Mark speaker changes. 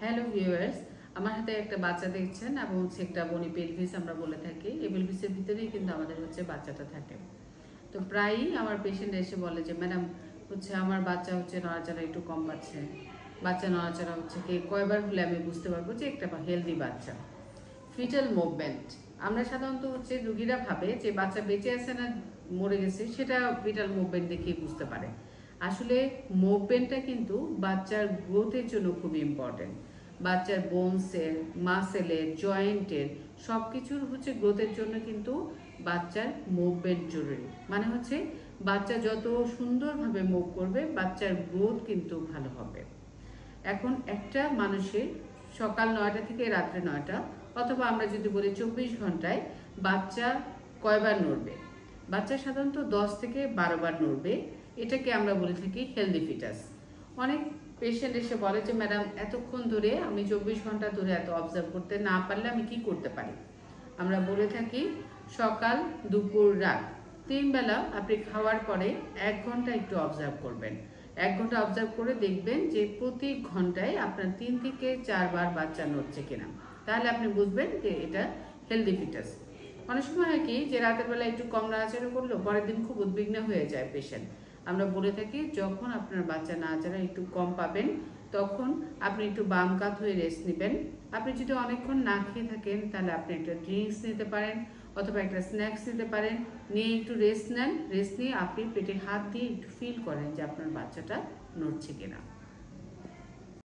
Speaker 1: Hello viewers, আমার হাতে একটা বাচ্চা দেখছেন এবং হচ্ছে একটা বনি পেলভিস আমরা বলে থাকি। এই পেলভিসের ভিতরেই কিন্তু আমাদের হচ্ছে বাচ্চাটা থাকে। তো প্রায়ই আমার পেশেন্ট এসে বলে যে ম্যাডাম হচ্ছে আমার বাচ্চা হচ্ছে নড়াচড়া একটু কম পাচ্ছে, বাচ্চা নড়াচড়া হচ্ছে কি কয়বার হলে আমি বুঝতে পারবো যে একটা হেলদি বাচ্চা। ফিটাল মুভমেন্ট, আমরা সাধারণত হচ্ছে রুগীরা ভাবে যে বাচ্চা বেঁচে আছে না মরে গেছে সেটা ফিটাল মুভমেন্ট দেখেই বুঝতে পারে। আসলে মুভমেন্টটা কিন্তু বাচ্চার গ্রোথের জন্য খুব ইম্পর্টেন্ট। বাচ্চার বোনসের, মাসেলের, জয়েন্টের সব কিছুর হচ্ছে গ্রোথের জন্য কিন্তু বাচ্চার মুভমেন্ট জরুরি। মানে হচ্ছে বাচ্চা যত সুন্দরভাবে মুভ করবে বাচ্চার গ্রোথ কিন্তু ভালো হবে। এখন একটা মানুষের সকাল 9টা থেকে রাত্রে 9টা, অথবা আমরা যদি বলি 24 ঘন্টায় বাচ্চা কয়বার নড়বে? বাচ্চা সাধারণত 10 থেকে 12 বার নড়বে। এটাকে আমরা বলে থাকি হেলদি ফিটাস। অনেক পেশেন্ট এসে বলে যে ম্যাডাম এতক্ষণ ধরে আমি 24 ঘন্টা ধরে এত অবজার্ভ করতে না পারলে আমি কি করতে পারি? আমরা বলে থাকি সকাল, দুপুর, রাত 3 বেলা আপনি খাওয়ার পরে 1 ঘন্টা একটু অবজার্ভ করবেন। 1 ঘন্টা অবজার্ভ করে দেখবেন যে প্রতি ঘন্টায় আপনার 3 থেকে 4 বার বাচ্চা নড়ছে কিনা। তাহলে আপনি বুঝবেন যে এটা হেলদি ফিটাস। অনেক সময় হয় কি যে রাতের বেলা একটু কম নাড়াচাড়া করলো, পরের দিন খুব উদ্বিগ্ন হয়ে যায় পেশেন্ট। আমরা বলে থাকি যখন আপনার বাচ্চা নাড়াচাড়া একটু কম পাবেন তখন আপনি একটু বাম কাত হয়ে রেস্ট নেবেন। আপনি যদি অনেকক্ষণ না খেয়ে থাকেন তাহলে আপনি একটা ড্রিঙ্কস নিতে পারেন অথবা একটা স্ন্যাক্স নিতে পারেন, নিয়ে একটু রেস্ট নেন। রেস্ট নিয়ে আপনি পেটে হাত দিয়ে একটু ফিল করেন যে আপনার বাচ্চাটা নড়ছে কিনা।